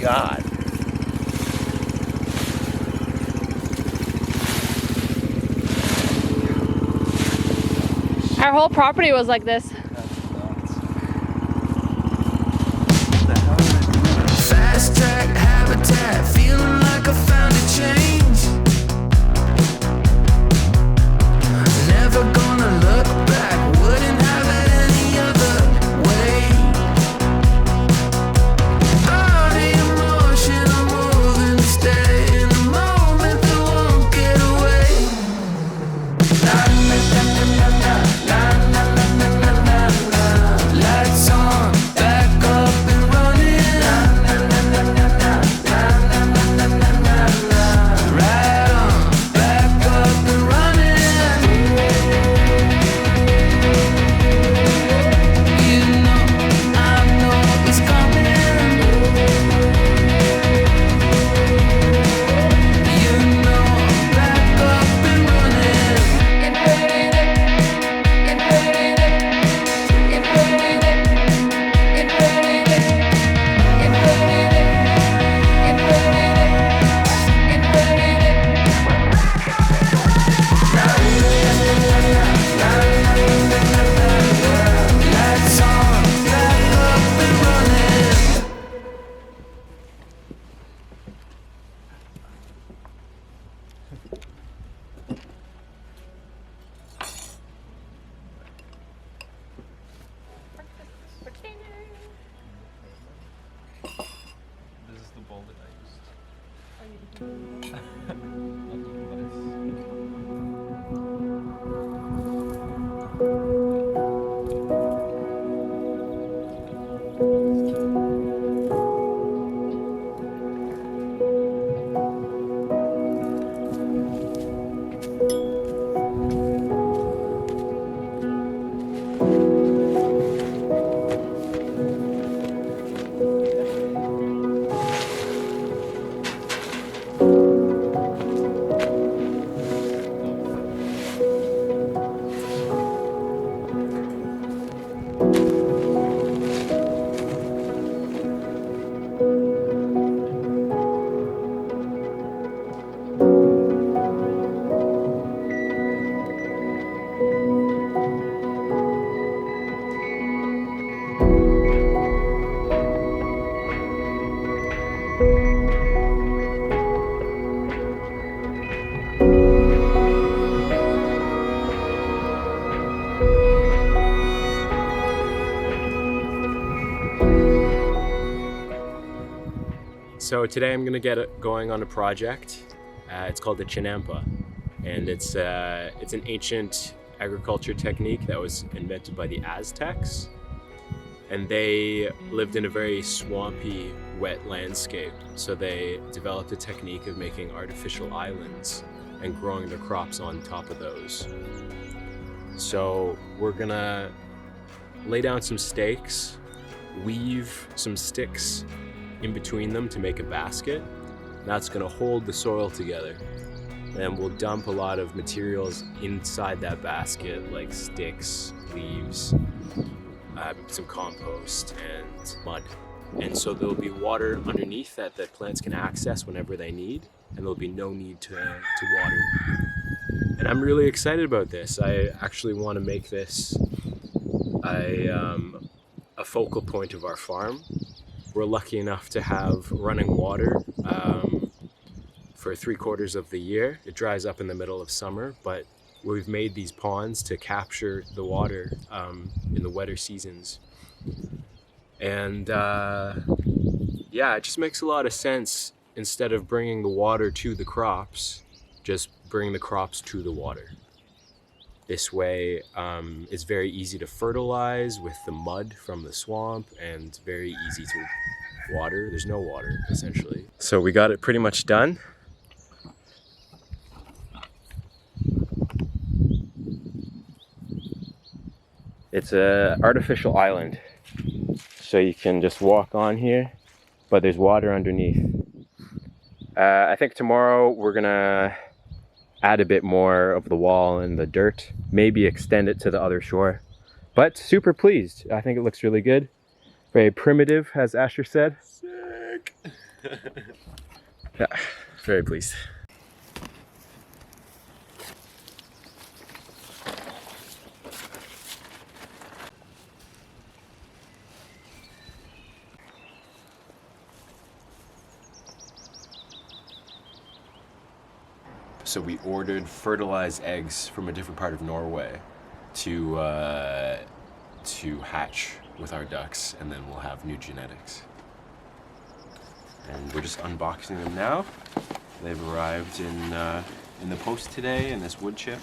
God. Our whole property was like this. Fast track habitat, feeling like I found a change. Never gonna look back, wouldn't have it any other way. All the emotion I'm moving, stay in the moment that won't get away. La la la la la la la la la la la la. Lights on, back up and running. La la la la la la la la la la la la. Right on, back up and running. You know, I know it's coming. You know, back up and running. Get ready to, get ready to, get ready to, get ready to, get ready to, get ready to, get ready to. Lights on, back up and running. This is the bowl that I used. So today I'm gonna get going on a project. It's called the chinampa, and it's an ancient agriculture technique that was invented by the Aztecs, and they lived in a very swampy, wet landscape. So they developed a technique of making artificial islands and growing their crops on top of those. So we're gonna lay down some stakes, weave some sticks in between them to make a basket. That's gonna hold the soil together. And we'll dump a lot of materials inside that basket, like sticks, leaves, some compost and mud. And so there'll be water underneath that plants can access whenever they need, and there'll be no need to water. And I'm really excited about this. I actually want to make this a focal point of our farm. We're lucky enough to have running water for 3/4 of the year. It dries up in the middle of summer, but we've made these ponds to capture the water in the wetter seasons. And yeah, it just makes a lot of sense. Instead of bringing the water to the crops, just bring the crops to the water. This way, it's very easy to fertilize with the mud from the swamp and very easy to water. There's no water, essentially. So we got it pretty much done. It's an artificial island. So you can just walk on here, but there's water underneath. I think tomorrow we're gonna add a bit more of the wall and the dirt, maybe extend it to the other shore. But super pleased. I think it looks really good. Very primitive, as Asher said. Sick. Yeah, very pleased. So we ordered fertilized eggs from a different part of Norway to hatch with our ducks, and then we'll have new genetics. And we're just unboxing them now. They've arrived in the post today in this wood chip.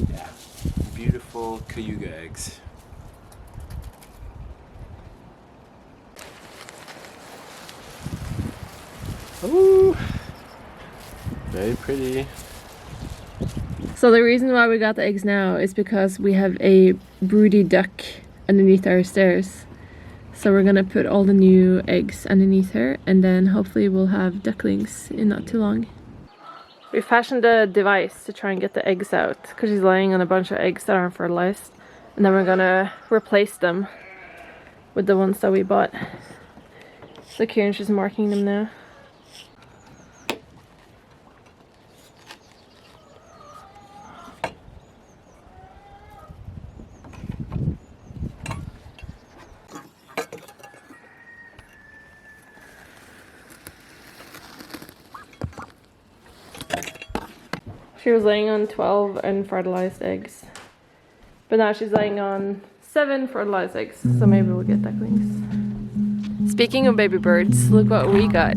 Yeah, beautiful cayuga eggs. Ooh, very pretty. So the reason why we got the eggs now is because we have a broody duck underneath our stairs. So we're gonna put all the new eggs underneath her, and then hopefully we'll have ducklings in not too long. We fashioned a device to try and get the eggs out because she's laying on a bunch of eggs that aren't fertilized, and then we're gonna replace them with the ones that we bought. So Kieran's just marking them now. She was laying on 12 unfertilized eggs, but now she's laying on 7 fertilized eggs, so maybe we'll get ducklings. Speaking of baby birds, look what we got.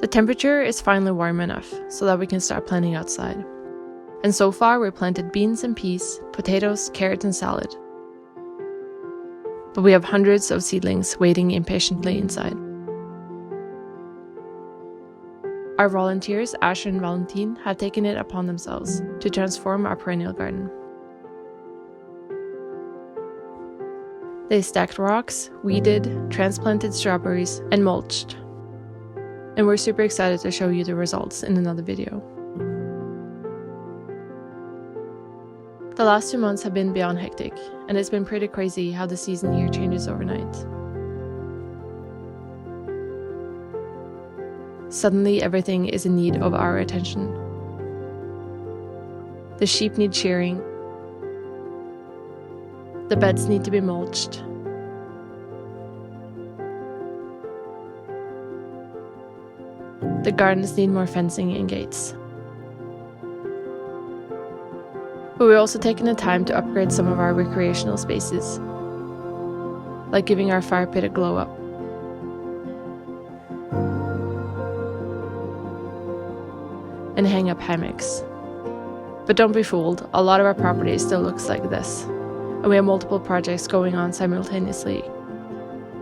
The temperature is finally warm enough so that we can start planting outside. And so far we planted beans and peas, potatoes, carrots and salad. But we have hundreds of seedlings waiting impatiently inside. Our volunteers, Asher and Valentine, have taken it upon themselves to transform our perennial garden. They stacked rocks, weeded, transplanted strawberries, and mulched. And we're super excited to show you the results in another video. The last 2 months have been beyond hectic, and it's been pretty crazy how the season here changes overnight. Suddenly, everything is in need of our attention. The sheep need shearing. The beds need to be mulched. The gardens need more fencing and gates. But we're also taking the time to upgrade some of our recreational spaces, like giving our fire pit a glow up. And hang up hammocks. But don't be fooled, a lot of our property still looks like this, and we have multiple projects going on simultaneously,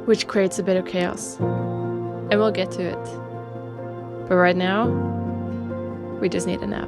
which creates a bit of chaos. And we'll get to it. But right now, we just need a nap.